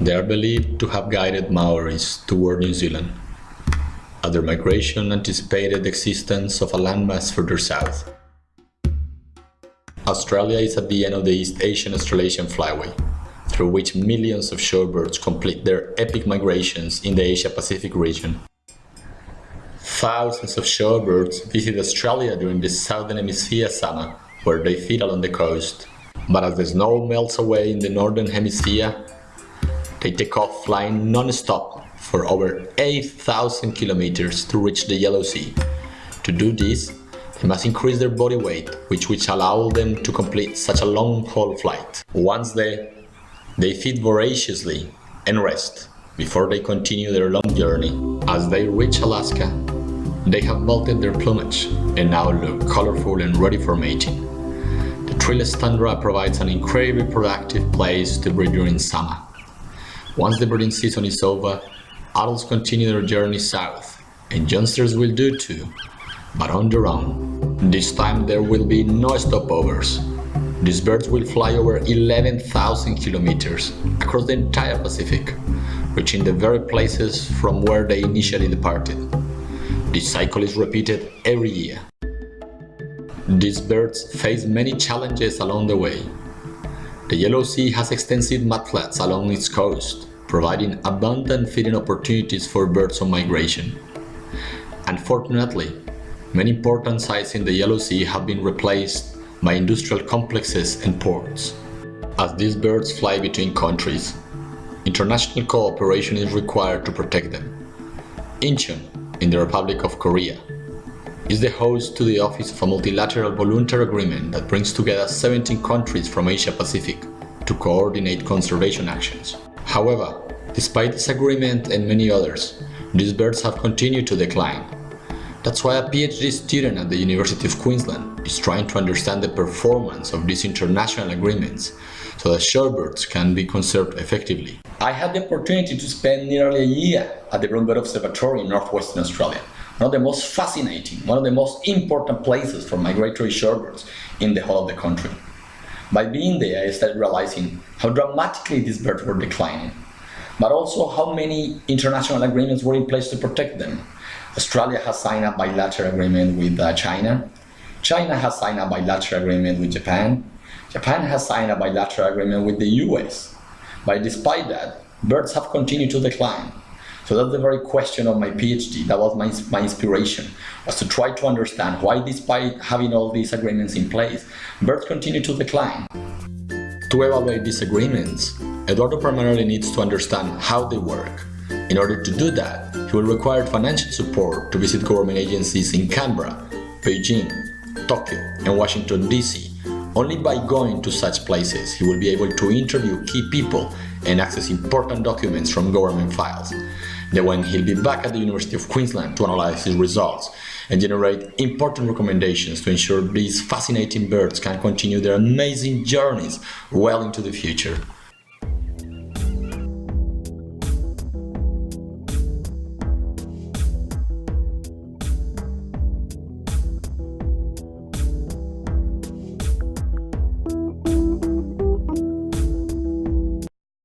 They are believed to have guided Maoris toward New Zealand, as their migration anticipated the existence of a landmass further south. Australia is at the end of the East Asian Australasian Flyway, through which millions of shorebirds complete their epic migrations in the Asia-Pacific region. Thousands of shorebirds visit Australia during the Southern Hemisphere summer, where they feed along the coast. But as the snow melts away in the Northern Hemisphere, they take off flying non-stop for over 8,000 kilometers to reach the Yellow Sea. To do this, they must increase their body weight, which will allow them to complete such a long-haul flight. Once there, they feed voraciously and rest before they continue their long journey. As they reach Alaska, they have molted their plumage and now look colorful and ready for mating. The treeless tundra provides an incredibly productive place to breed during summer. Once the breeding season is over, adults continue their journey south, and youngsters will do too, but on their own. This time there will be no stopovers. These birds will fly over 11,000 kilometers across the entire Pacific, reaching the very places from where they initially departed. This cycle is repeated every year. These birds face many challenges along the way. The Yellow Sea has extensive mudflats along its coast, providing abundant feeding opportunities for birds on migration. Unfortunately, many important sites in the Yellow Sea have been replaced by industrial complexes and ports. As these birds fly between countries, international cooperation is required to protect them. Incheon, in the Republic of Korea, is the host to the Office of a Multilateral Voluntary Agreement that brings together 17 countries from Asia-Pacific to coordinate conservation actions. However, despite this agreement and many others, these birds have continued to decline. That's why a PhD student at the University of Queensland is trying to understand the performance of these international agreements so that shorebirds can be conserved effectively. I had the opportunity to spend nearly a year at the Brown Bird Observatory in northwestern Australia, one of the most fascinating, one of the most important places for migratory shorebirds in the whole of the country. By being there, I started realizing how dramatically these birds were declining, but also how many international agreements were in place to protect them. Australia has signed a bilateral agreement with China. China has signed a bilateral agreement with Japan. Japan has signed a bilateral agreement with the US. But despite that, birds have continued to decline. So that's the very question of my PhD. That was my inspiration, was to try to understand why, despite having all these agreements in place, birds continue to decline. To evaluate these agreements, Eduardo primarily needs to understand how they work. In order to do that, he will require financial support to visit government agencies in Canberra, Beijing, Tokyo, and Washington, D.C. Only by going to such places he will be able to interview key people and access important documents from government files. Then when he'll be back at the University of Queensland to analyze his results and generate important recommendations to ensure these fascinating birds can continue their amazing journeys well into the future.